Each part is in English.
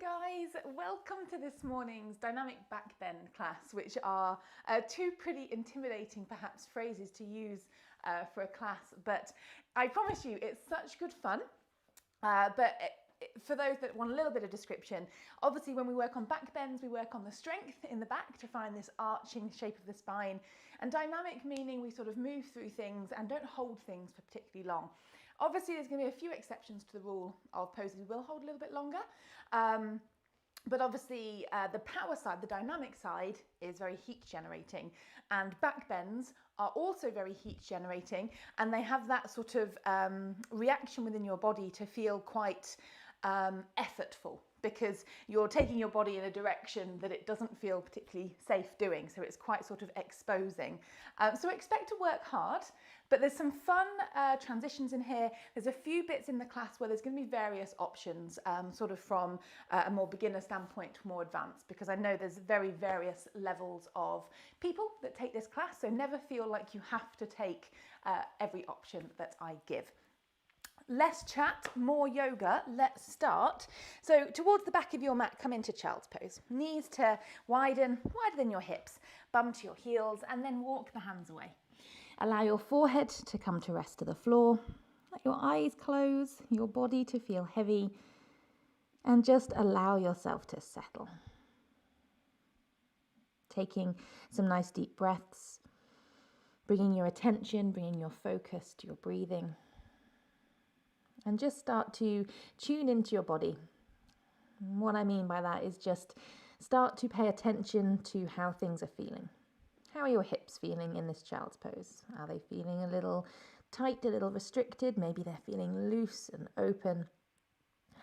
guys, welcome to this morning's dynamic backbend class, which are two pretty intimidating perhaps phrases to use for a class, but I promise you it's such good fun. For those that want a little bit of description, obviously when we work on backbends, we work on the strength in the back to find this arching shape of the spine, and dynamic meaning we sort of move through things and don't hold things for particularly long. Obviously there's going to be a few exceptions to the rule of poses we will hold a little bit longer, but obviously the power side, the dynamic side, is very heat generating, and backbends are also very heat generating, and they have that sort of reaction within your body to feel quite effortful, because you're taking your body in a direction that it doesn't feel particularly safe doing, so it's quite sort of exposing. So expect to work hard, but there's some fun transitions in here. There's a few bits in the class where there's going to be various options, sort of from a more beginner standpoint to more advanced, because I know there's very various levels of people that take this class, so never feel like you have to take every option that I give. Less chat, more yoga. Let's start. So towards the back of your mat, come into child's pose. Knees to widen, wider than your hips, bum to your heels, and then walk the hands away. Allow your forehead to come to rest to the floor. Let your eyes close, your body to feel heavy, and just allow yourself to settle. Taking some nice deep breaths, bringing your attention, bringing your focus to your breathing. And just start to tune into your body. What I mean by that is just start to pay attention to how things are feeling. How are your hips feeling in this child's pose? Are they feeling a little tight, a little restricted? Maybe they're feeling loose and open.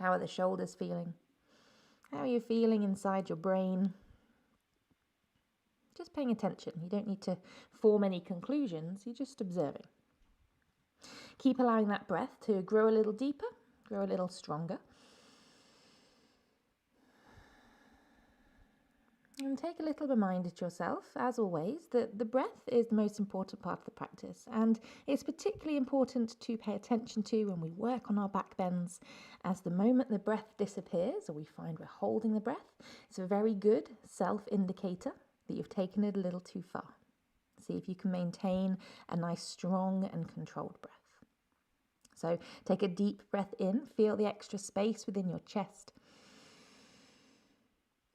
How are the shoulders feeling? How are you feeling inside your brain? Just paying attention. You don't need to form any conclusions, you're just observing. Keep allowing that breath to grow a little deeper, grow a little stronger. And take a little reminder to yourself, as always, that the breath is the most important part of the practice. And it's particularly important to pay attention to when we work on our backbends, as the moment the breath disappears, or we find we're holding the breath, it's a very good self-indicator that you've taken it a little too far. See if you can maintain a nice, strong and controlled breath. So take a deep breath in, feel the extra space within your chest,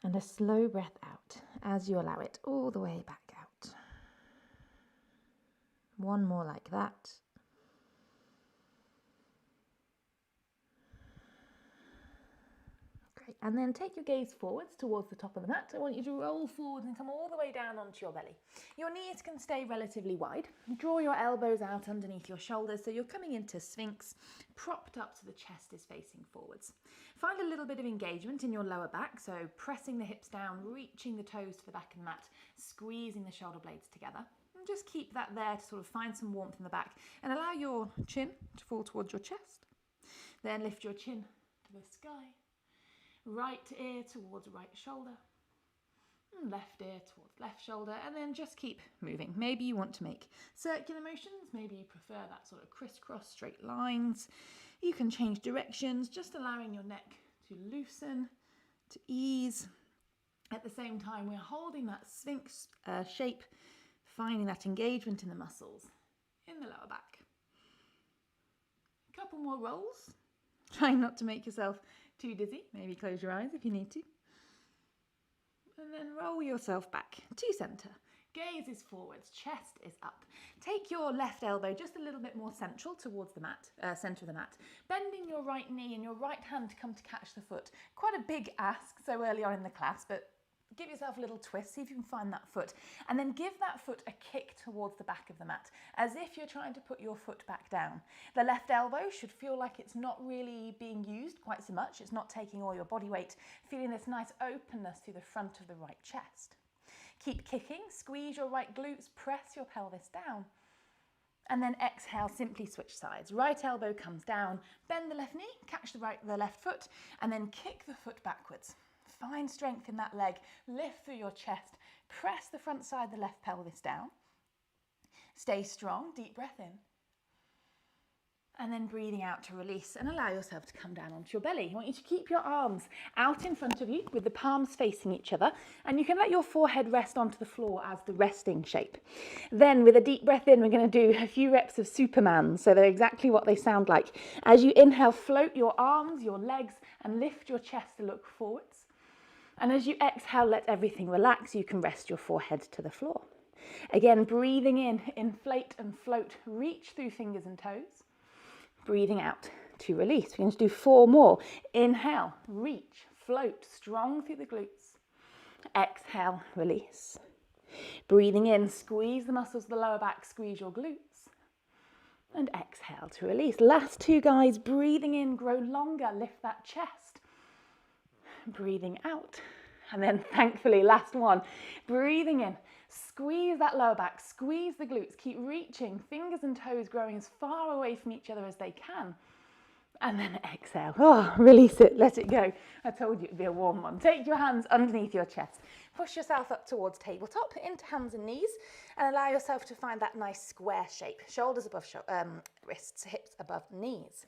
and a slow breath out as you allow it all the way back out. One more like that. Great. And then take your gaze forwards towards the top of the mat. I want you to roll forward and come all the way down onto your belly. Your knees can stay relatively wide. Draw your elbows out underneath your shoulders so you're coming into Sphinx, propped up so the chest is facing forwards. Find a little bit of engagement in your lower back, so pressing the hips down, reaching the toes to the back of the mat, squeezing the shoulder blades together. And just keep that there to sort of find some warmth in the back, and allow your chin to fall towards your chest. Then lift your chin to the sky. Right ear towards right shoulder, and left ear towards left shoulder, and then just keep moving. Maybe you want to make circular motions, maybe you prefer that sort of crisscross straight lines. You can change directions, just allowing your neck to loosen, to ease. At the same time, we're holding that Sphinx shape, finding that engagement in the muscles in the lower back. A couple more rolls. Try not to make yourself too dizzy, maybe close your eyes if you need to. And then roll yourself back to centre. Gaze is forwards, chest is up. Take your left elbow just a little bit more central towards the mat, centre of the mat. Bending your right knee and your right hand to come to catch the foot. Quite a big ask so early on in the class, but give yourself a little twist, see if you can find that foot. And then give that foot a kick towards the back of the mat, as if you're trying to put your foot back down. The left elbow should feel like it's not really being used quite so much. It's not taking all your body weight, feeling this nice openness through the front of the right chest. Keep kicking, squeeze your right glutes, press your pelvis down. And then exhale, simply switch sides. Right elbow comes down, bend the left knee, catch the left foot, and then kick the foot backwards. Find strength in that leg, lift through your chest, press the front side of the left pelvis down. Stay strong, deep breath in. And then breathing out to release and allow yourself to come down onto your belly. I want you to keep your arms out in front of you with the palms facing each other, and you can let your forehead rest onto the floor as the resting shape. Then with a deep breath in, we're going to do a few reps of Superman, so they're exactly what they sound like. As you inhale, float your arms, your legs, and lift your chest to look forwards. And as you exhale, let everything relax. You can rest your forehead to the floor. Again, breathing in, inflate and float, reach through fingers and toes. Breathing out to release. We're going to do 4 more. Inhale, reach, float, strong through the glutes. Exhale, release. Breathing in, squeeze the muscles of the lower back, squeeze your glutes. And exhale to release. Last 2, guys. Breathing in, grow longer, lift that chest. Breathing out. And then thankfully, last 1. Breathing in, squeeze that lower back, squeeze the glutes, keep reaching, fingers and toes growing as far away from each other as they can. And then exhale. Oh, release it, let it go. I told you it'd be a warm one. Take your hands underneath your chest. Push yourself up towards tabletop, into hands and knees, and allow yourself to find that nice square shape. Shoulders above wrists, hips above knees.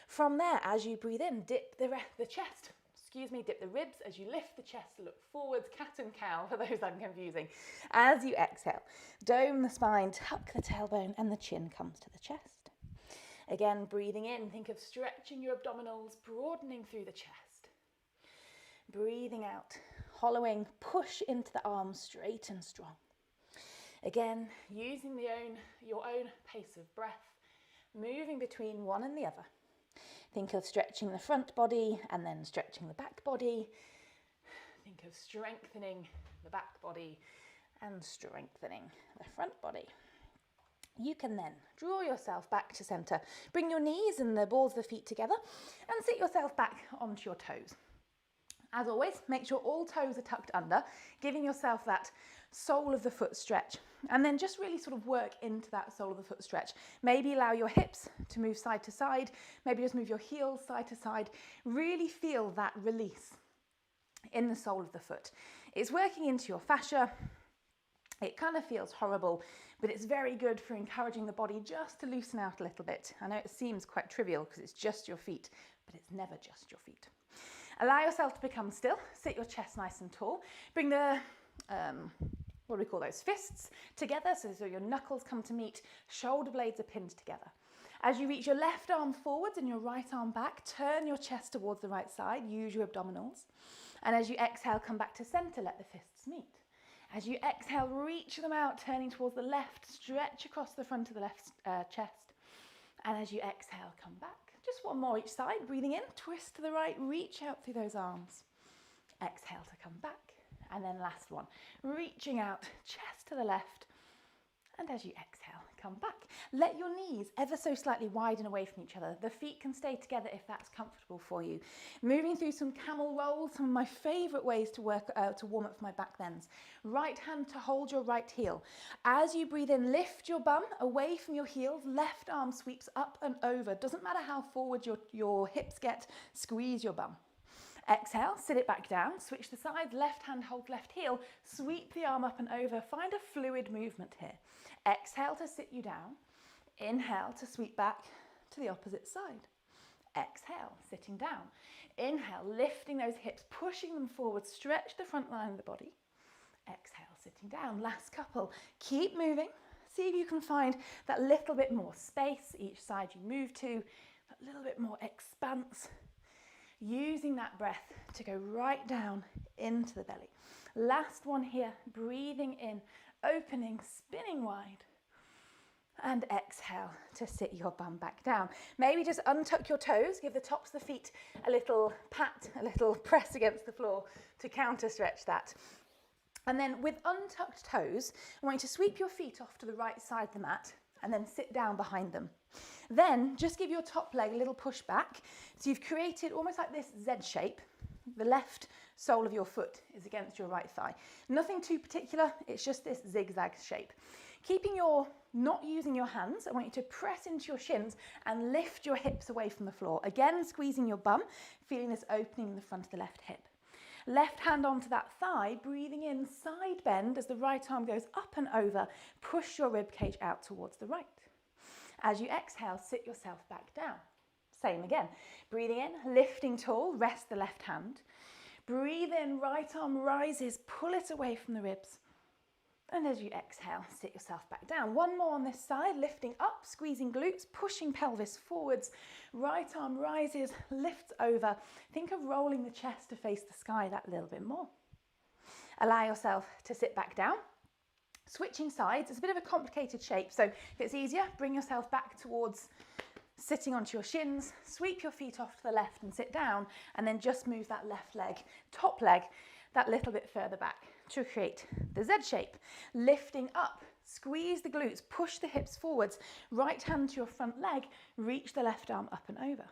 From there, as you breathe in, dip the chest. Dip the ribs as you lift the chest, look forwards, cat and cow, for those I'm confusing. As you exhale, dome the spine, tuck the tailbone, and the chin comes to the chest. Again, breathing in, think of stretching your abdominals, broadening through the chest. Breathing out, hollowing, push into the arms straight and strong. Again, using your own pace of breath, moving between one and the other. Think of stretching the front body and then stretching the back body. Think of strengthening the back body and strengthening the front body. You can then draw yourself back to center. Bring your knees and the balls of the feet together and sit yourself back onto your toes. As always, make sure all toes are tucked under, giving yourself that sole of the foot stretch. And then just really sort of work into that sole of the foot stretch. Maybe allow your hips to move side to side. Maybe just move your heels side to side. Really feel that release in the sole of the foot. It's working into your fascia. It kind of feels horrible, but it's very good for encouraging the body just to loosen out a little bit. I know it seems quite trivial because it's just your feet, but it's never just your feet. Allow yourself to become still. Sit your chest nice and tall. Bring the what do we call those, fists together, so your knuckles come to meet, shoulder blades are pinned together. As you reach your left arm forwards and your right arm back, turn your chest towards the right side, use your abdominals. And as you exhale, come back to center, let the fists meet. As you exhale, reach them out, turning towards the left, stretch across the front of the left chest. And as you exhale, come back. Just 1 more each side, breathing in, twist to the right, reach out through those arms. Exhale to come back. And then last 1, reaching out, chest to the left. And as you exhale, come back. Let your knees ever so slightly widen away from each other. The feet can stay together if that's comfortable for you. Moving through some camel rolls, some of my favorite ways to warm up for my back bends. Right hand to hold your right heel. As you breathe in, lift your bum away from your heels. Left arm sweeps up and over. Doesn't matter how forward your hips get, squeeze your bum. Exhale, sit it back down, switch the sides, left hand holds left heel, sweep the arm up and over, find a fluid movement here. Exhale to sit you down, inhale to sweep back to the opposite side. Exhale, sitting down. Inhale, lifting those hips, pushing them forward, stretch the front line of the body. Exhale, sitting down. Last couple, keep moving. See if you can find that little bit more space each side you move to, that little bit more expanse. Using that breath to go right down into the belly. Last 1 here, breathing in, opening, spinning wide. And exhale to sit your bum back down. Maybe just untuck your toes, give the tops of the feet a little pat, a little press against the floor to counter stretch that. And then with untucked toes, I want you to sweep your feet off to the right side of the mat and then sit down behind them. Then just give your top leg a little push back. So you've created almost like this Z shape. The left sole of your foot is against your right thigh. Nothing too particular, it's just this zigzag shape. Not using your hands, I want you to press into your shins and lift your hips away from the floor. Again, squeezing your bum, feeling this opening in the front of the left hip. Left hand onto that thigh, breathing in, side bend as the right arm goes up and over. Push your rib cage out towards the right. As you exhale, sit yourself back down. Same again. Breathing in, lifting tall, rest the left hand. Breathe in, right arm rises, pull it away from the ribs. And as you exhale, sit yourself back down. One more on this side, lifting up, squeezing glutes, pushing pelvis forwards. Right arm rises, lifts over. Think of rolling the chest to face the sky that little bit more. Allow yourself to sit back down. Switching sides, it's a bit of a complicated shape, so if it's easier, bring yourself back towards sitting onto your shins, sweep your feet off to the left and sit down, and then just move that left leg, top leg, that little bit further back to create the Z shape. Lifting up, squeeze the glutes, push the hips forwards, right hand to your front leg, reach the left arm up and over.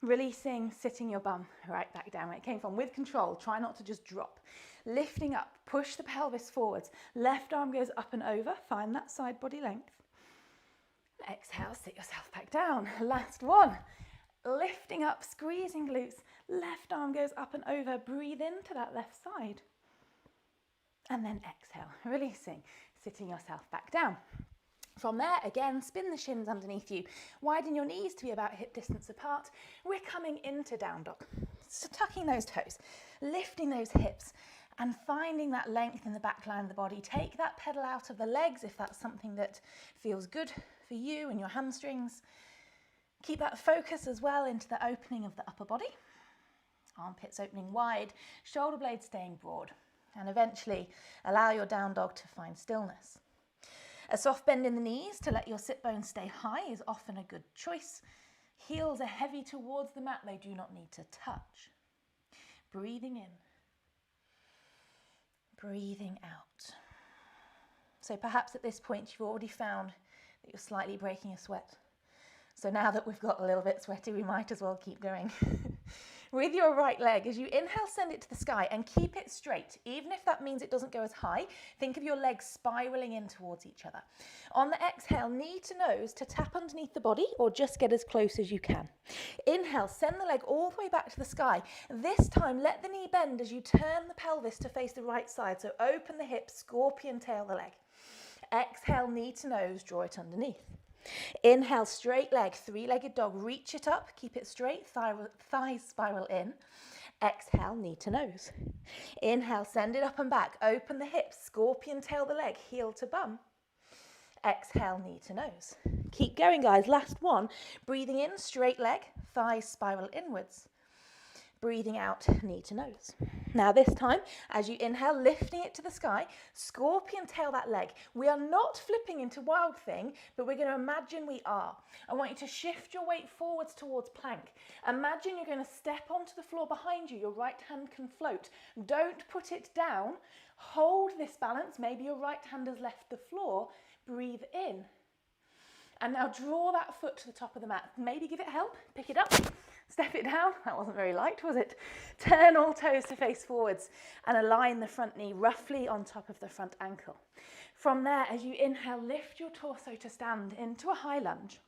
Releasing, sitting your bum right back down where it came from with control. Try not to just drop. Lifting up, push the pelvis forwards, left arm goes up and over, find that side body length. Exhale, sit yourself back down. Last one. Lifting up, squeezing glutes, left arm goes up and over, breathe into that left side. And then exhale, releasing, sitting yourself back down. From there, again, spin the shins underneath you. Widen your knees to be about hip distance apart. We're coming into down dog. So tucking those toes, lifting those hips, and finding that length in the back line of the body. Take that pedal out of the legs if that's something that feels good for you and your hamstrings. Keep that focus as well into the opening of the upper body. Armpits opening wide, shoulder blades staying broad. And eventually allow your down dog to find stillness. A soft bend in the knees to let your sit bones stay high is often a good choice. Heels are heavy towards the mat, they do not need to touch. Breathing in. Breathing out. So perhaps at this point you've already found that you're slightly breaking a sweat. So now that we've got a little bit sweaty, we might as well keep going. With your right leg, as you inhale, send it to the sky and keep it straight. Even if that means it doesn't go as high, think of your legs spiraling in towards each other. On the exhale, knee to nose to tap underneath the body or just get as close as you can. Inhale, send the leg all the way back to the sky. This time, let the knee bend as you turn the pelvis to face the right side. So open the hips, scorpion tail the leg. Exhale, knee to nose, draw it underneath. Inhale, straight leg, three-legged dog, reach it up, keep it straight, thighs spiral in. Exhale, knee to nose. Inhale, send it up and back, open the hips, scorpion tail the leg, heel to bum. Exhale, knee to nose. Keep going, guys, last one. Breathing in, straight leg, thighs spiral inwards. Breathing out, knee to nose. Now this time, as you inhale, lifting it to the sky, scorpion tail that leg. We are not flipping into wild thing, but we're going to imagine we are. I want you to shift your weight forwards towards plank. Imagine you're going to step onto the floor behind you. Your right hand can float. Don't put it down. Hold this balance. Maybe your right hand has left the floor. Breathe in. And now draw that foot to the top of the mat. Maybe give it help. Pick it up. Step it down. That wasn't very light, was it? Turn all toes to face forwards and align the front knee roughly on top of the front ankle. From there, as you inhale, lift your torso to stand into a high lunge.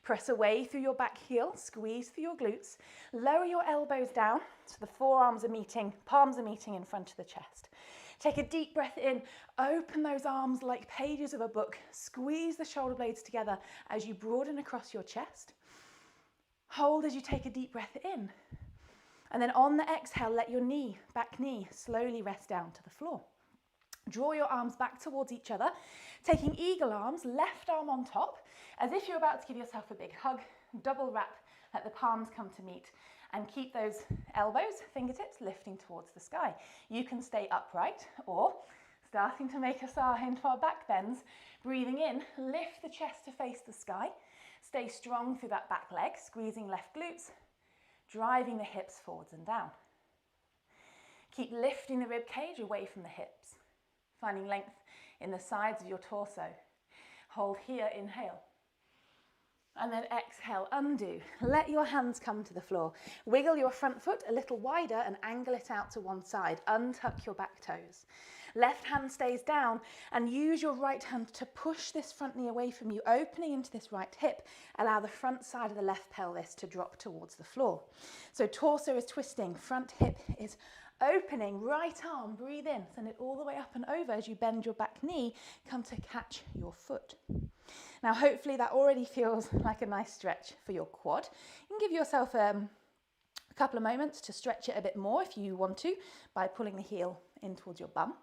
Press away through your back heel, squeeze through your glutes. Lower your elbows down so the forearms are meeting, palms are meeting in front of the chest. Take a deep breath in, open those arms like pages of a book. Squeeze the shoulder blades together as you broaden across your chest. Hold as you take a deep breath in. And then on the exhale, let your knee, back knee, slowly rest down to the floor. Draw your arms back towards each other, taking eagle arms, left arm on top, as if you're about to give yourself a big hug, double wrap, let the palms come to meet, and keep those elbows, fingertips lifting towards the sky. You can stay upright or starting to make us into our back bends. Breathing in, lift the chest to face the sky. Stay strong through that back leg, squeezing left glutes, driving the hips forwards and down. Keep lifting the rib cage away from the hips, finding length in the sides of your torso. Hold here, inhale. And then exhale, undo. Let your hands come to the floor. Wiggle your front foot a little wider and angle it out to one side. Untuck your back toes. Left hand stays down and use your right hand to push this front knee away from you, opening into this right hip. Allow the front side of the left pelvis to drop towards the floor. So torso is twisting, front hip is opening, right arm, breathe in, send it all the way up and over as you bend your back knee, come to catch your foot. Now, hopefully that already feels like a nice stretch for your quad. You can give yourself a couple of moments to stretch it a bit more if you want to by pulling the heel in towards your bum,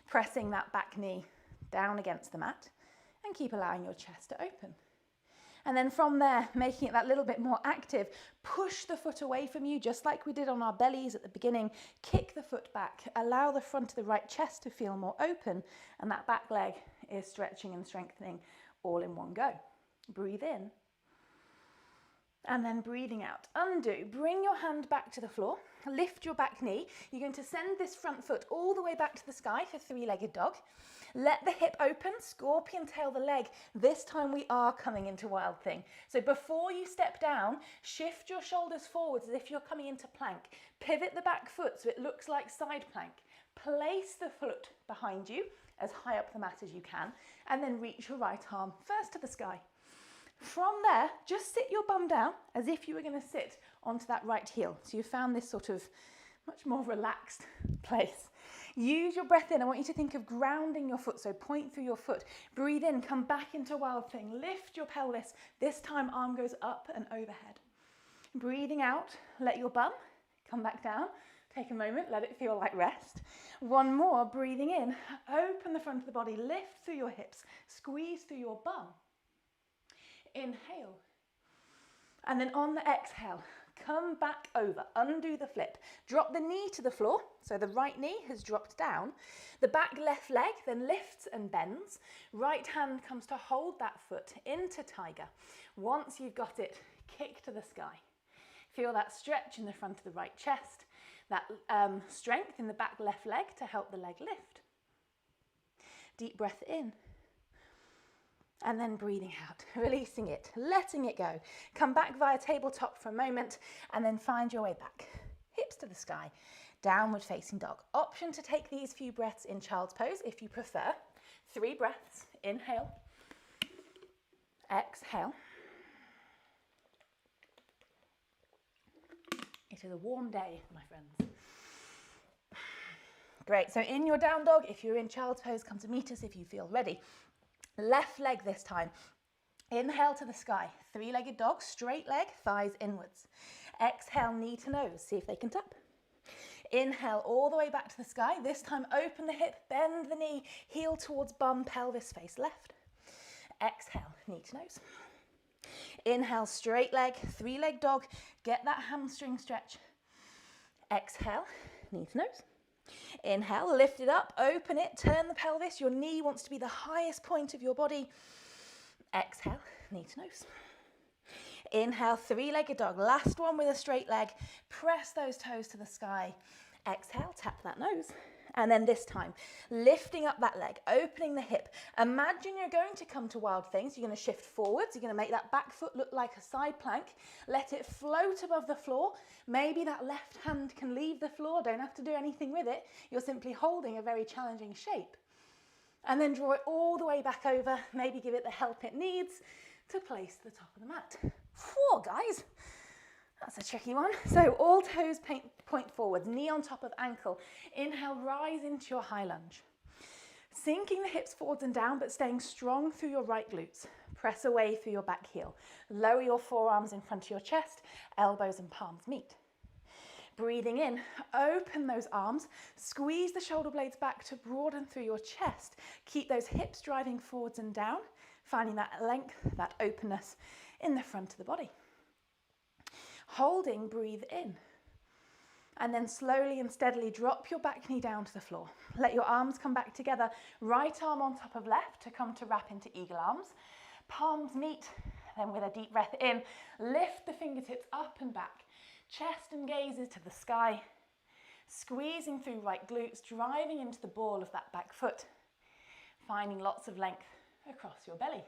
pressing that back knee down against the mat, and keep allowing your chest to open. And then from there, making it that little bit more active, push the foot away from you, just like we did on our bellies at the beginning. Kick the foot back, allow the front of the right chest to feel more open, and that back leg is stretching and strengthening all in one go. Breathe in, and then breathing out. Undo, bring your hand back to the floor, lift your back knee. You're going to send this front foot all the way back to the sky for three-legged dog. Let the hip open, scorpion tail the leg. This time we are coming into wild thing. So before you step down, shift your shoulders forwards as if you're coming into plank. Pivot the back foot so it looks like side plank. Place the foot behind you as high up the mat as you can, and then reach your right arm first to the sky. From there, just sit your bum down as if you were going to sit onto that right heel. So you found this sort of much more relaxed place. Use your breath in. I want you to think of grounding your foot, so point through your foot. Breathe in, come back into wild thing. Lift your pelvis. This time arm goes up and overhead. Breathing out, let your bum come back down. Take a moment, let it feel like rest. One more, breathing in. Open the front of the body, lift through your hips, squeeze through your bum. Inhale. And then on the exhale, come back over, undo the flip. Drop the knee to the floor, so the right knee has dropped down. The back left leg then lifts and bends. Right hand comes to hold that foot into tiger. Once you've got it, kick to the sky. Feel that stretch in the front of the right chest, that strength in the back left leg to help the leg lift. Deep breath in. And then breathing out, releasing it, letting it go. Come back via tabletop for a moment and then find your way back. Hips to the sky, downward facing dog. Option to take these few breaths in child's pose if you prefer. 3 breaths, inhale, exhale. It is a warm day, my friends. Great, so in your down dog, if you're in child's pose, come to meet us if you feel ready. Left leg this time. Inhale to the sky. 3-legged dog, straight leg, thighs inwards. Exhale, knee to nose. See if they can tap. Inhale all the way back to the sky. This time open the hip, bend the knee, heel towards bum, pelvis, face left. Exhale, knee to nose. Inhale, straight leg, 3-leg dog. Get that hamstring stretch. Exhale, knee to nose. Inhale, lift it up, open it, turn the pelvis. Your knee wants to be the highest point of your body. Exhale, knee to nose. Inhale, 3-legged dog. Last one with a straight leg. Press those toes to the sky. Exhale, tap that nose. And then this time, lifting up that leg, opening the hip. Imagine you're going to come to wild things. You're going to shift forwards. You're going to make that back foot look like a side plank. Let it float above the floor. Maybe that left hand can leave the floor. Don't have to do anything with it. You're simply holding a very challenging shape. And then draw it all the way back over. Maybe give it the help it needs to place the top of the mat. Whoa, guys. That's a tricky one. So all toes point forwards, knee on top of ankle. Inhale, rise into your high lunge. Sinking the hips forwards and down, but staying strong through your right glutes. Press away through your back heel. Lower your forearms in front of your chest, elbows and palms meet. Breathing in, open those arms, squeeze the shoulder blades back to broaden through your chest. Keep those hips driving forwards and down, finding that length, that openness in the front of the body. Holding, breathe in. And then slowly and steadily drop your back knee down to the floor. Let your arms come back together. Right arm on top of left to come to wrap into eagle arms. Palms meet. Then with a deep breath in, lift the fingertips up and back. Chest and gazes to the sky. Squeezing through right glutes, driving into the ball of that back foot. Finding lots of length across your belly.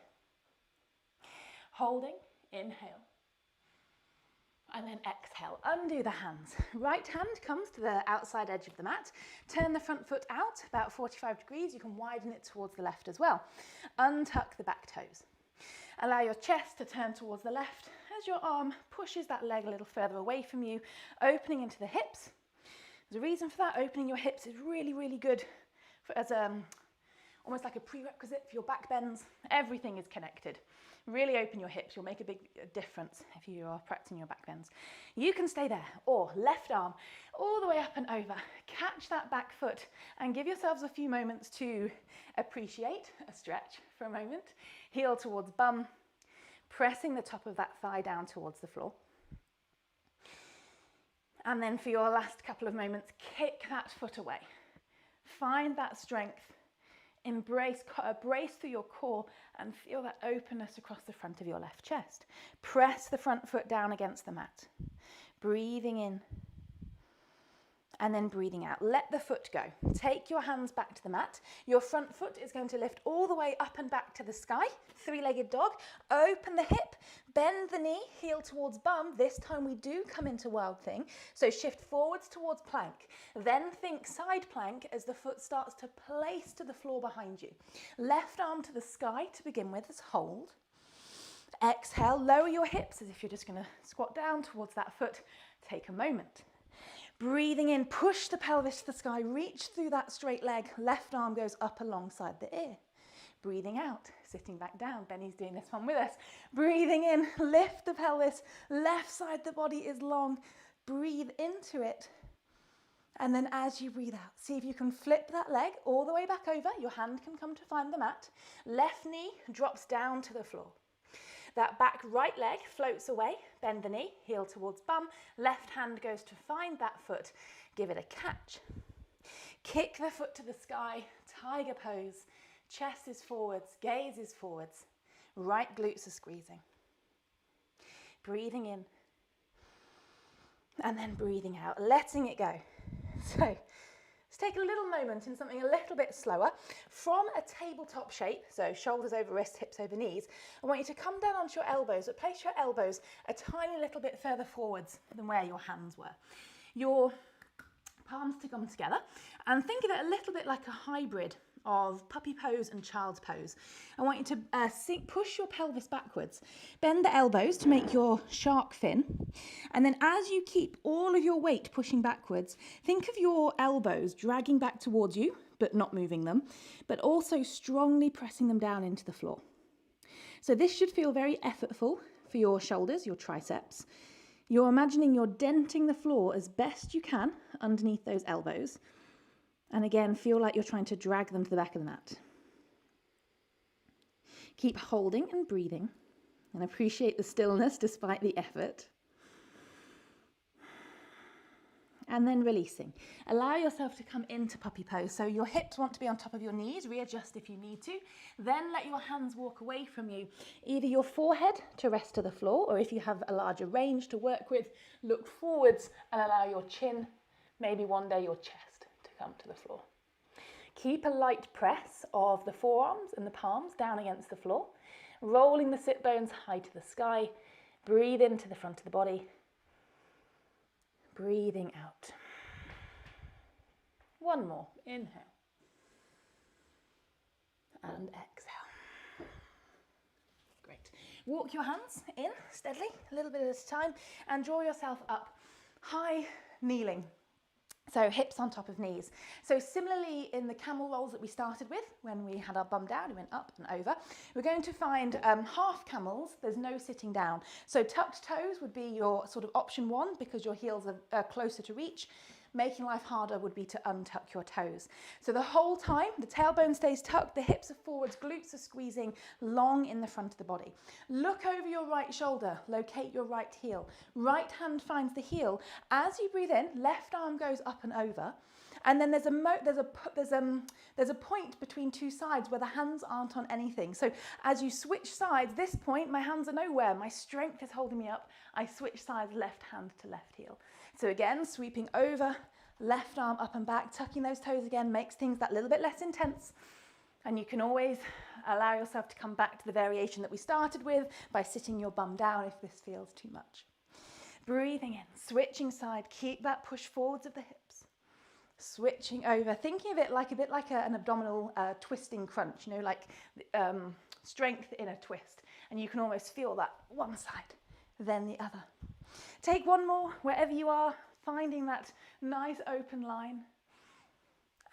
Holding, inhale. And then exhale, undo the hands. Right hand comes to the outside edge of the mat. Turn the front foot out about 45 degrees. You can widen it towards the left as well. Untuck the back toes. Allow your chest to turn towards the left as your arm pushes that leg a little further away from you, opening into the hips. There's a reason for that. Opening your hips is really, really good as almost like a prerequisite for your back bends. Everything is connected. Really open your hips. You'll make a big difference if you are practicing your back bends. You can stay there, or left arm all the way up and over. Catch that back foot and give yourselves a few moments to appreciate a stretch for a moment. Heel towards bum, pressing the top of that thigh down towards the floor. And then for your last couple of moments, kick that foot away. Find that strength. Brace through your core and feel that openness across the front of your left chest. Press the front foot down against the mat. Breathing in and then breathing out. Let the foot go. Take your hands back to the mat. Your front foot is going to lift all the way up and back to the sky. Three-legged dog. Open the hip, bend the knee, heel towards bum. This time we do come into wild thing. So shift forwards towards plank. Then think side plank as the foot starts to place to the floor behind you. Left arm to the sky to begin with as hold. Exhale, lower your hips as if you're just going to squat down towards that foot. Take a moment. Breathing in, push the pelvis to the sky, reach through that straight leg, left arm goes up alongside the ear. Breathing out, sitting back down, Benny's doing this one with us. Breathing in, lift the pelvis, left side of the body is long, breathe into it. And then as you breathe out, see if you can flip that leg all the way back over, your hand can come to find the mat. Left knee drops down to the floor. That back right leg floats away, bend the knee, heel towards bum, left hand goes to find that foot, give it a catch. Kick the foot to the sky, tiger pose, chest is forwards, gaze is forwards, right glutes are squeezing. Breathing in, and then breathing out, letting it go. So, let's take a little moment in something a little bit slower. From a tabletop shape, so shoulders over wrists, hips over knees, I want you to come down onto your elbows, but place your elbows a tiny little bit further forwards than where your hands were. Your palms to come together, and think of it a little bit like a hybrid of puppy pose and child's pose. I want you to push your pelvis backwards, bend the elbows to make your shark fin, and then as you keep all of your weight pushing backwards, think of your elbows dragging back towards you, but not moving them, but also strongly pressing them down into the floor. So this should feel very effortful for your shoulders, your triceps. You're imagining you're denting the floor as best you can underneath those elbows. And again, feel like you're trying to drag them to the back of the mat. Keep holding and breathing and appreciate the stillness despite the effort. And then releasing. Allow yourself to come into puppy pose. So your hips want to be on top of your knees, readjust if you need to. Then let your hands walk away from you. Either your forehead to rest to the floor, or if you have a larger range to work with, look forwards and allow your chin, maybe one day your chest, come to the floor. Keep a light press of the forearms and the palms down against the floor, rolling the sit bones high to the sky. Breathe into the front of the body. Breathing out. One more. Inhale. And exhale. Great. Walk your hands in steadily, a little bit at a time, and draw yourself up. High kneeling. So hips on top of knees. So similarly in the camel rolls that we started with, when we had our bum down, we went up and over, we're going to find half camels, there's no sitting down. So tucked toes would be your sort of option one because your heels are closer to reach. Making life harder would be to untuck your toes. So the whole time, the tailbone stays tucked, the hips are forwards, glutes are squeezing long in the front of the body. Look over your right shoulder, locate your right heel. Right hand finds the heel. As you breathe in, left arm goes up and over. And then there's a point between two sides where the hands aren't on anything. So as you switch sides, this point, my hands are nowhere. My strength is holding me up. I switch sides, left hand to left heel. So again, sweeping over, left arm up and back, tucking those toes again makes things that little bit less intense. And you can always allow yourself to come back to the variation that we started with by sitting your bum down if this feels too much. Breathing in, switching side, keep that push forwards of the hips. Switching over, thinking of it like a bit like an abdominal twisting crunch, you know, like strength in a twist. And you can almost feel that one side, then the other. Take one more wherever you are, finding that nice open line.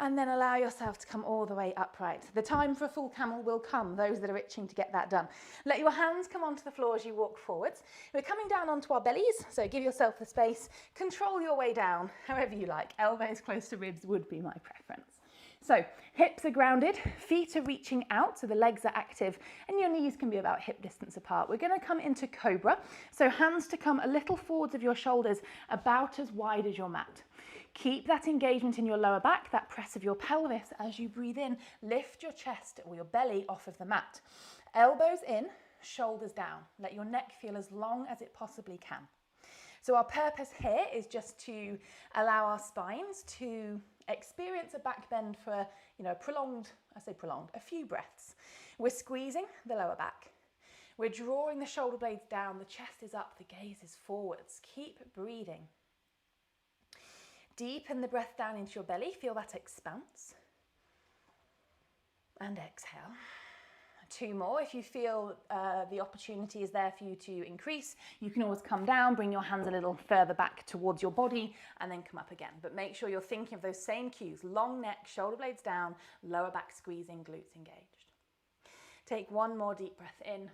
And then allow yourself to come all the way upright. The time for a full camel will come, those that are itching to get that done. Let your hands come onto the floor as you walk forwards. We're coming down onto our bellies, so give yourself the space. Control your way down, however you like. Elbows close to ribs would be my preference. So hips are grounded, feet are reaching out, so the legs are active, and your knees can be about hip distance apart. We're going to come into Cobra, so hands to come a little forwards of your shoulders, about as wide as your mat. Keep that engagement in your lower back, that press of your pelvis. As you breathe in, lift your chest or your belly off of the mat. Elbows in, shoulders down. Let your neck feel as long as it possibly can. So our purpose here is just to allow our spines to experience a back bend for, a few breaths. We're squeezing the lower back. We're drawing the shoulder blades down, the chest is up, the gaze is forwards. Keep breathing. Deepen the breath down into your belly, feel that expanse. And exhale. 2 more. If you feel the opportunity is there for you to increase, you can always come down, bring your hands a little further back towards your body, and then come up again. But make sure you're thinking of those same cues: long neck, shoulder blades down, lower back squeezing, glutes engaged. Take 1 more deep breath in,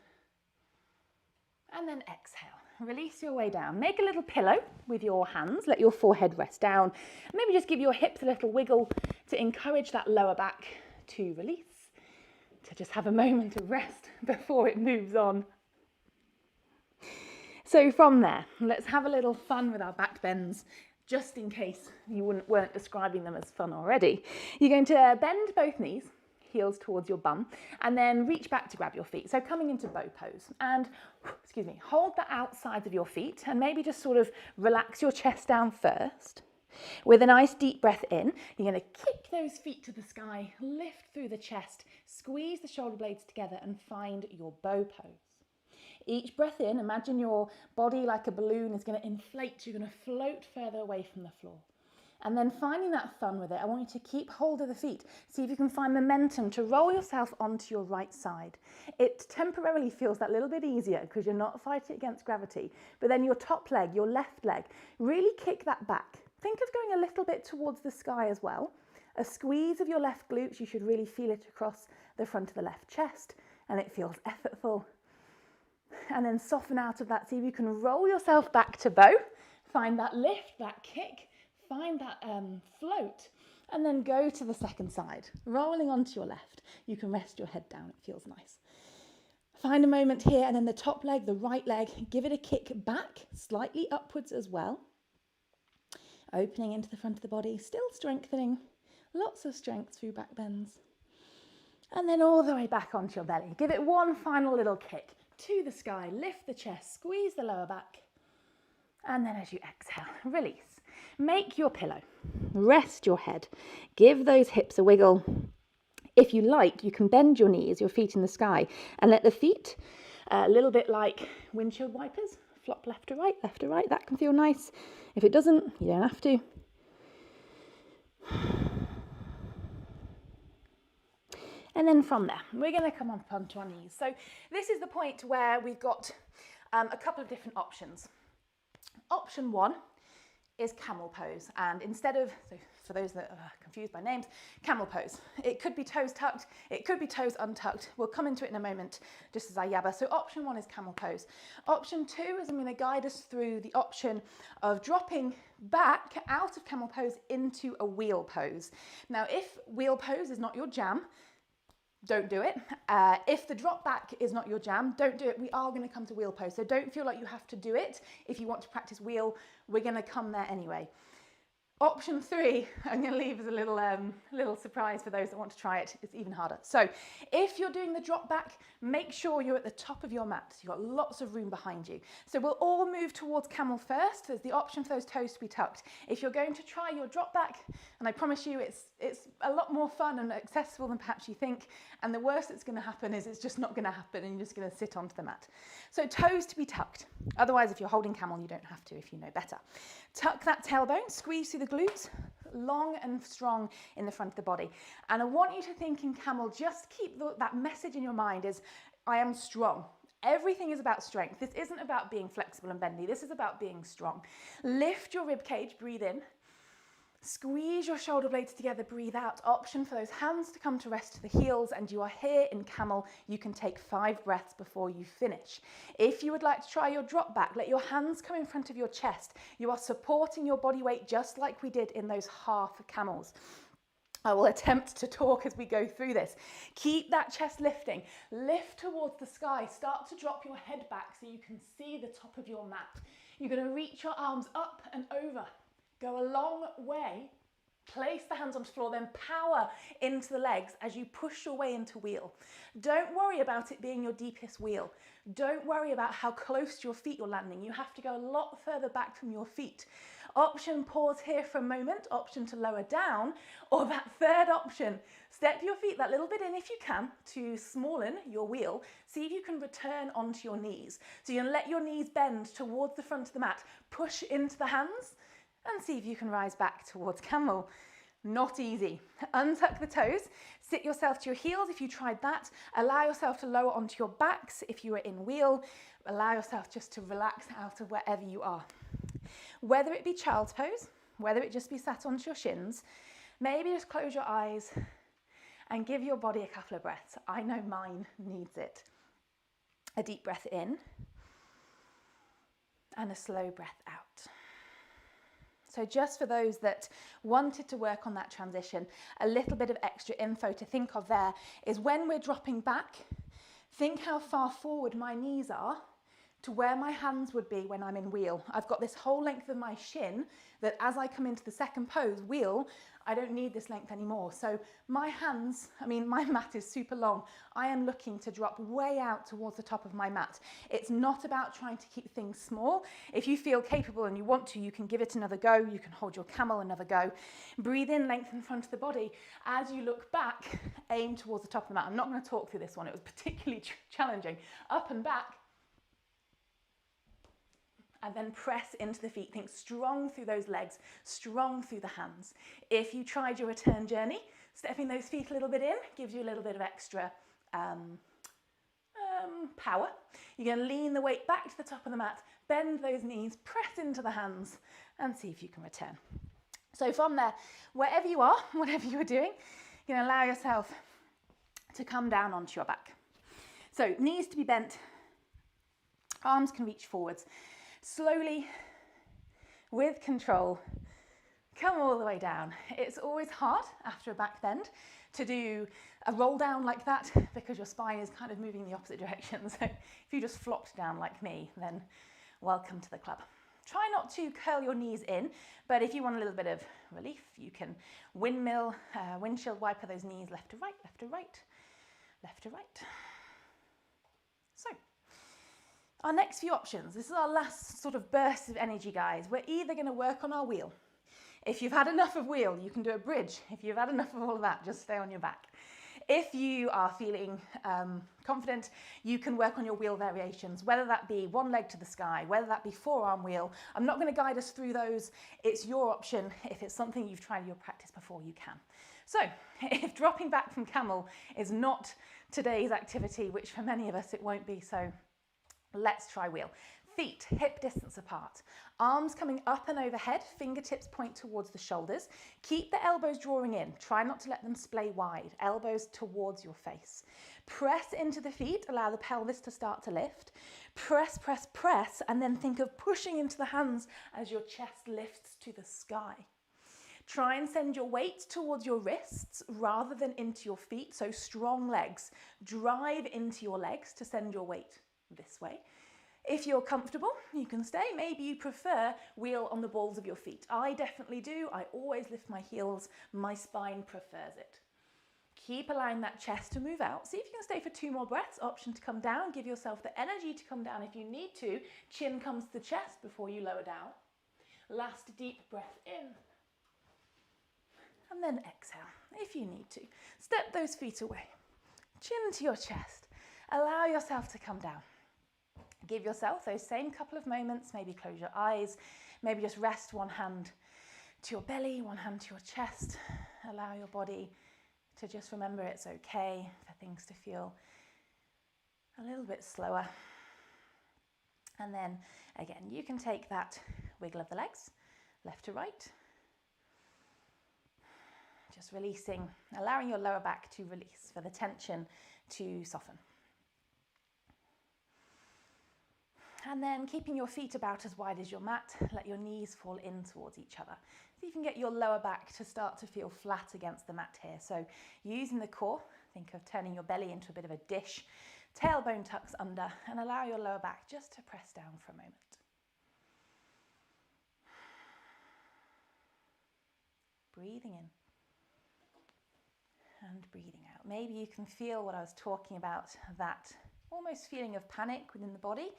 and then exhale. Release your way down. Make a little pillow with your hands. Let your forehead rest down. Maybe just give your hips a little wiggle to encourage that lower back to release, to just have a moment of rest before it moves on. So from there, let's have a little fun with our back bends, just in case you weren't describing them as fun already. You're going to bend both knees, heels towards your bum, and then reach back to grab your feet. So coming into bow pose, and hold the outsides of your feet and maybe just sort of relax your chest down first. With a nice deep breath in, you're going to kick those feet to the sky, lift through the chest, squeeze the shoulder blades together and find your bow pose. Each breath in, imagine your body like a balloon is going to inflate, you're going to float further away from the floor. And then finding that fun with it, I want you to keep hold of the feet. See if you can find momentum to roll yourself onto your right side. It temporarily feels that little bit easier because you're not fighting against gravity. But then your top leg, your left leg, really kick that back. Think of going a little bit towards the sky as well. A squeeze of your left glutes, you should really feel it across the front of the left chest, and it feels effortful. And then soften out of that. See if you can roll yourself back to bow. Find that lift, that kick. Find that float, and then go to the second side, rolling onto your left. You can rest your head down, it feels nice. Find a moment here, and then the top leg, the right leg, give it a kick back, slightly upwards as well. Opening into the front of the body, still strengthening, lots of strength through back bends. And then all the way back onto your belly. Give it 1 final little kick to the sky, lift the chest, squeeze the lower back, and then as you exhale, release. Make your pillow, rest your head, give those hips a wiggle. If you like, you can bend your knees, your feet in the sky, and let the feet, a little bit like windshield wipers, flop left to right, that can feel nice. If it doesn't, you don't have to. And then from there, we're going to come up onto our knees. So this is the point where we've got a couple of different options. Option 1 is Camel Pose, and instead of, so for those that are confused by names, Camel Pose. It could be toes tucked, it could be toes untucked. We'll come into it in a moment, just as I yabba. So option 1 is Camel Pose. Option 2 is I'm going to guide us through the option of dropping back out of Camel Pose into a wheel pose. Now, if wheel pose is not your jam, don't do it. If the drop back is not your jam, don't do it. We are going to come to wheel pose, so don't feel like you have to do it. If you want to practice wheel, we're going to come there anyway. Option 3, I'm going to leave as a little surprise for those that want to try it. It's even harder. So if you're doing the drop back, make sure you're at the top of your mat. So you've got lots of room behind you. So we'll all move towards camel first. There's the option for those toes to be tucked. If you're going to try your drop back, and I promise you it's a lot more fun and accessible than perhaps you think, and the worst that's going to happen is it's just not going to happen and you're just going to sit onto the mat. So toes to be tucked. Otherwise, if you're holding camel, you don't have to if you know better. Tuck that tailbone, squeeze through the glutes, long and strong in the front of the body. And I want you to think in camel, just keep that message in your mind is, I am strong. Everything is about strength. This isn't about being flexible and bendy. This is about being strong. Lift your rib cage, breathe in. Squeeze your shoulder blades together, breathe out. Option for those hands to come to rest to the heels, and you are here in camel. You can take 5 breaths before you finish. If you would like to try your drop back, let your hands come in front of your chest. You are supporting your body weight just like we did in those half camels. I will attempt to talk as we go through this. Keep that chest lifting. Lift towards the sky. Start to drop your head back so you can see the top of your mat. You're going to reach your arms up and over. Go a long way, place the hands onto the floor, then power into the legs as you push your way into wheel. Don't worry about it being your deepest wheel. Don't worry about how close to your feet you're landing. You have to go a lot further back from your feet. Option, pause here for a moment. Option to lower down, or that third option, step your feet that little bit in if you can to smallen your wheel. See if you can return onto your knees. So you're going to let your knees bend towards the front of the mat, push into the hands, and see if you can rise back towards camel. Not easy. Untuck the toes, sit yourself to your heels if you tried that. Allow yourself to lower onto your backs if you are in wheel. Allow yourself just to relax out of wherever you are. Whether it be child's pose, whether it just be sat onto your shins, maybe just close your eyes and give your body a couple of breaths. I know mine needs it. A deep breath in and a slow breath out. So just for those that wanted to work on that transition, a little bit of extra info to think of there is when we're dropping back, think how far forward my knees are to where my hands would be when I'm in wheel. I've got this whole length of my shin that as I come into the second pose, wheel, I don't need this length anymore. So my hands, my mat is super long. I am looking to drop way out towards the top of my mat. It's not about trying to keep things small. If you feel capable and you want to, you can give it another go. You can hold your camel another go. Breathe in, lengthen front of the body. As you look back, aim towards the top of the mat. I'm not going to talk through this one. It was particularly challenging. Up and back. And then press into the feet. Think strong through those legs, strong through the hands. If you tried your return journey, stepping those feet a little bit in gives you a little bit of extra power. You're going to lean the weight back to the top of the mat, bend those knees, press into the hands, and see if you can return. So from there, wherever you are, whatever you are doing, you're going to allow yourself to come down onto your back. So knees to be bent, arms can reach forwards. Slowly, with control, come all the way down. It's always hard after a back bend to do a roll down like that because your spine is kind of moving in the opposite direction. So if you just flopped down like me, then welcome to the club. Try not to curl your knees in, but if you want a little bit of relief, you can windmill, windshield wiper those knees left to right, left to right, left to right. So our next few options, this is our last sort of burst of energy, guys. We're either going to work on our wheel. If you've had enough of wheel, you can do a bridge. If you've had enough of all of that, just stay on your back. If you are feeling confident, you can work on your wheel variations, whether that be one leg to the sky, whether that be forearm wheel. I'm not going to guide us through those. It's your option. If it's something you've tried in your practice before, you can. So if dropping back from camel is not today's activity, which for many of us it won't be, so let's try wheel. Feet hip distance apart, arms coming up and overhead, fingertips point towards the shoulders. Keep the elbows drawing in, try not to let them splay wide, elbows towards your face. Press into the feet, allow the pelvis to start to lift. Press, press, press, and then think of pushing into the hands as your chest lifts to the sky. Try and send your weight towards your wrists rather than into your feet, so strong legs. Drive into your legs to send your weight this way. If you're comfortable, you can stay. Maybe you prefer wheel on the balls of your feet. I definitely do. I always lift my heels. My spine prefers it. Keep allowing that chest to move out. See if you can stay for 2 more breaths. Option to come down. Give yourself the energy to come down if you need to. Chin comes to the chest before you lower down. Last deep breath in. And then exhale if you need to. Step those feet away. Chin to your chest. Allow yourself to come down. Give yourself those same couple of moments, maybe close your eyes, maybe just rest one hand to your belly, one hand to your chest. Allow your body to just remember it's okay for things to feel a little bit slower. And then again, you can take that wiggle of the legs, left to right, Just releasing, allowing your lower back to release, for the tension to soften. And then keeping your feet about as wide as your mat, let your knees fall in towards each other. So you can get your lower back to start to feel flat against the mat here. So using the core, think of turning your belly into a bit of a dish, tailbone tucks under, and allow your lower back just to press down for a moment. Breathing in and breathing out. Maybe you can feel what I was talking about, that almost feeling of panic within the body.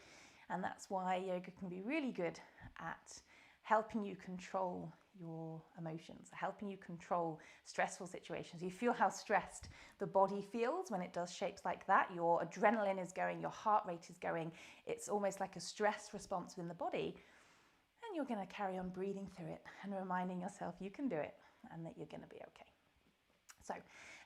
And that's why yoga can be really good at helping you control your emotions, helping you control stressful situations. You feel how stressed the body feels when it does shapes like that. Your adrenaline is going, your heart rate is going. It's almost like a stress response within the body. And you're going to carry on breathing through it and reminding yourself you can do it and that you're going to be okay. So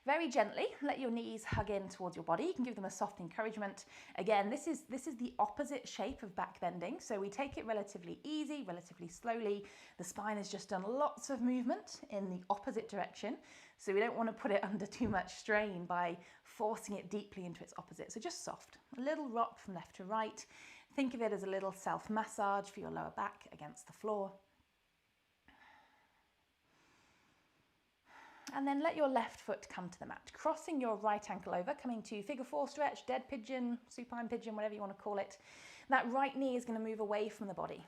very gently, let your knees hug in towards your body. You can give them a soft encouragement. Again, this is the opposite shape of back bending. So we take it relatively easy, relatively slowly. The spine has just done lots of movement in the opposite direction. So we don't want to put it under too much strain by forcing it deeply into its opposite. So just soft, a little rock from left to right. Think of it as a little self-massage for your lower back against the floor. And then let your left foot come to the mat, crossing your right ankle over, coming to figure four stretch, dead pigeon, supine pigeon, whatever you want to call it. That right knee is going to move away from the body,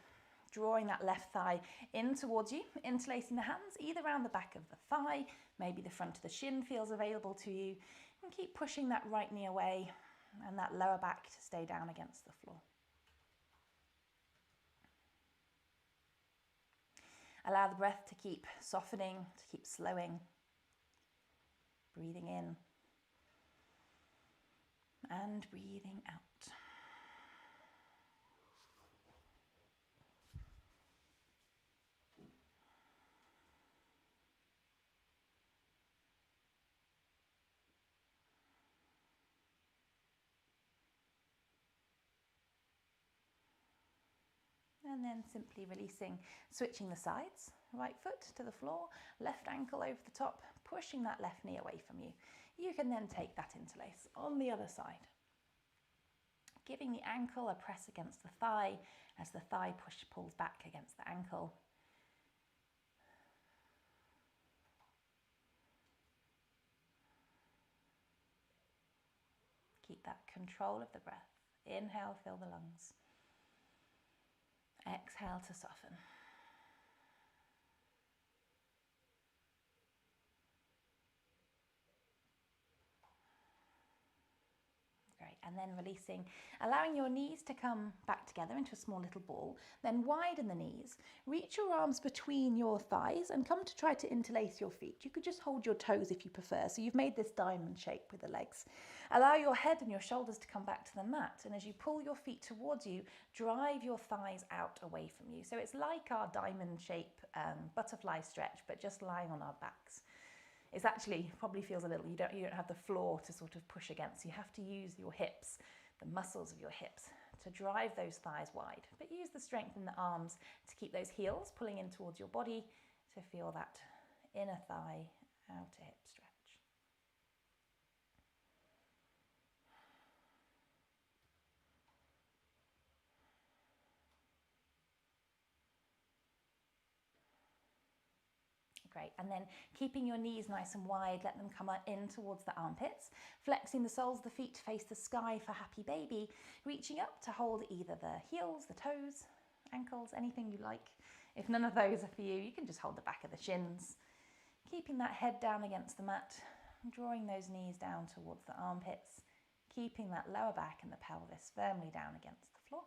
drawing that left thigh in towards you, interlacing the hands either around the back of the thigh, maybe the front of the shin feels available to you, and keep pushing that right knee away and that lower back to stay down against the floor. Allow the breath to keep softening, to keep slowing. Breathing in and breathing out. And then simply releasing, switching the sides, right foot to the floor, left ankle over the top, pushing that left knee away from you. You can then take that interlace on the other side. Giving the ankle a press against the thigh as the thigh pulls back against the ankle. Keep that control of the breath. Inhale, fill the lungs. Exhale to soften. Great, and then releasing, allowing your knees to come back together into a small little ball, then widen the knees, reach your arms between your thighs and come to try to interlace your feet. You could just hold your toes if you prefer, so you've made this diamond shape with the legs. Allow your head and your shoulders to come back to the mat, and as you pull your feet towards you, drive your thighs out away from you. So it's like our diamond shape butterfly stretch, but just lying on our backs. It's actually probably feels a little, you don't have the floor to sort of push against. You have to use your hips, the muscles of your hips, to drive those thighs wide. But use the strength in the arms to keep those heels pulling in towards your body to feel that inner thigh, outer hip stretch. Great, and then keeping your knees nice and wide, let them come in towards the armpits, flexing the soles of the feet to face the sky for happy baby, reaching up to hold either the heels, the toes, ankles, anything you like. If none of those are for you, you can just hold the back of the shins, keeping that head down against the mat, drawing those knees down towards the armpits, keeping that lower back and the pelvis firmly down against the floor.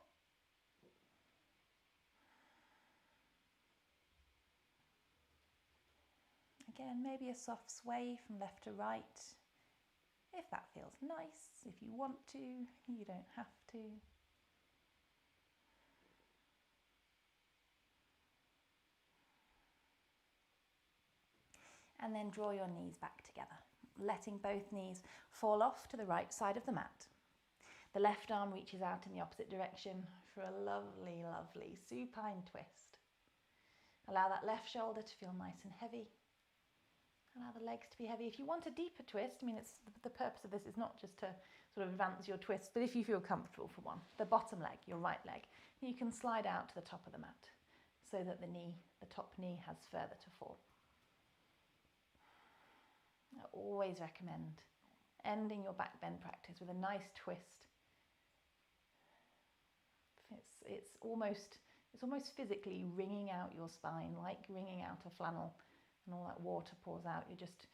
Again, maybe a soft sway from left to right, if that feels nice. If you want to, you don't have to. And then draw your knees back together, letting both knees fall off to the right side of the mat. The left arm reaches out in the opposite direction for a lovely, lovely supine twist. Allow that left shoulder to feel nice and heavy. Allow the legs to be heavy. If you want a deeper twist, I mean, it's the purpose of this is not just to sort of advance your twist, but if you feel comfortable for one, the bottom leg, your right leg, you can slide out to the top of the mat so that the top knee has further to fall. I always recommend ending your back bend practice with a nice twist. It's almost physically wringing out your spine, like wringing out a flannel, and all that water pours out. You're just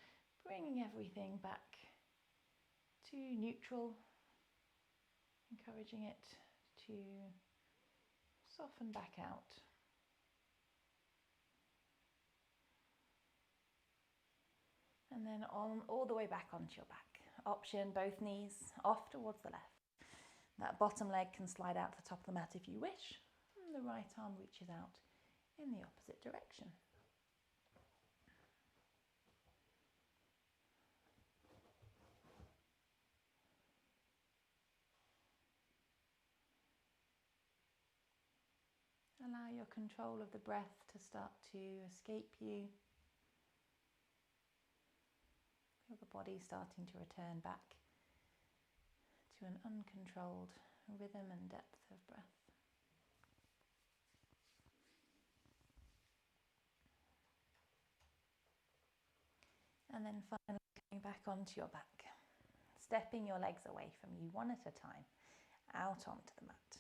bringing everything back to neutral, encouraging it to soften back out. And then on all the way back onto your back. Option, both knees off towards the left. That bottom leg can slide out to the top of the mat if you wish. And the right arm reaches out in the opposite direction. Allow your control of the breath to start to escape you. Feel the body starting to return back to an uncontrolled rhythm and depth of breath. And then finally coming back onto your back, stepping your legs away from you one at a time, out onto the mat.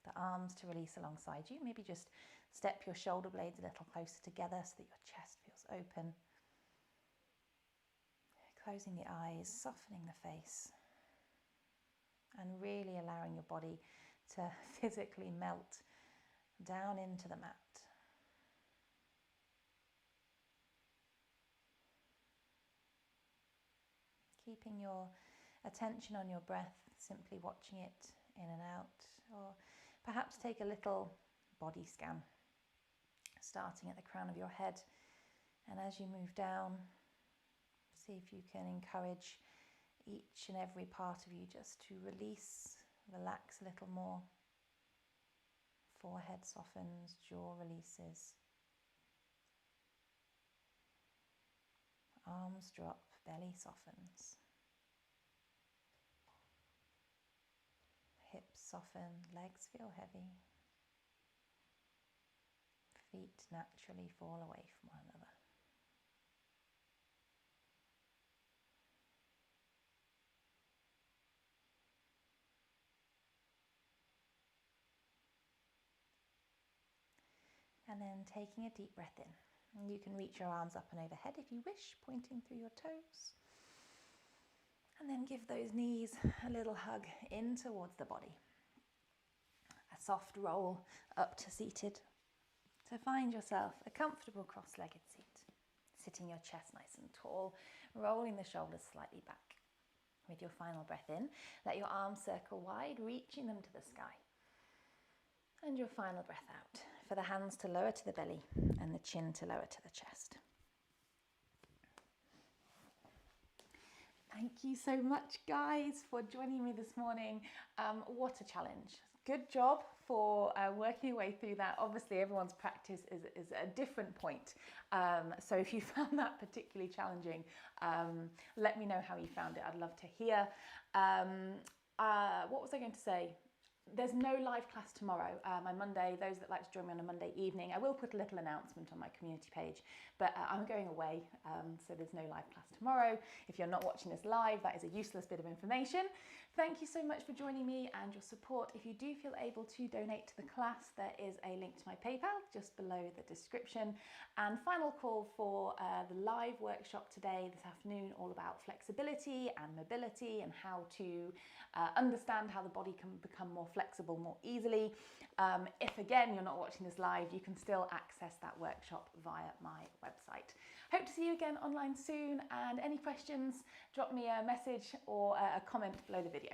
The arms to release alongside you. Maybe just step your shoulder blades a little closer together so that your chest feels open. Closing the eyes, softening the face, and really allowing your body to physically melt down into the mat. Keeping your attention on your breath, simply watching it in and out, or perhaps take a little body scan, starting at the crown of your head, and as you move down, see if you can encourage each and every part of you just to release, relax a little more. Forehead softens, jaw releases. Arms drop, belly softens. Hips soften, legs feel heavy. Feet naturally fall away from one another. And then taking a deep breath in. And you can reach your arms up and overhead if you wish, pointing through your toes. And then give those knees a little hug in towards the body. A soft roll up to seated. So find yourself a comfortable cross-legged seat. Sitting your chest nice and tall, rolling the shoulders slightly back. With your final breath in, let your arms circle wide, reaching them to the sky. And your final breath out, for the hands to lower to the belly and the chin to lower to the chest. Thank you so much, guys, for joining me this morning. What a challenge. Good job for working your way through that. Obviously, everyone's practice is at a different point. So if you found that particularly challenging, let me know how you found it. I'd love to hear. What was I going to say? There's no live class tomorrow. My Monday, those that like to join me on a Monday evening, I will put a little announcement on my community page, but I'm going away, so there's no live class tomorrow. If you're not watching this live, that is a useless bit of information. Thank you so much for joining me and your support. If you do feel able to donate to the class, there is a link to my PayPal just below the description. And final call for the live workshop today, this afternoon, all about flexibility and mobility and how to understand how the body can become more flexible more easily. If again you're not watching this live, you can still access that workshop via my website. Hope to see you again online soon, and any questions, drop me a message or a comment below the video.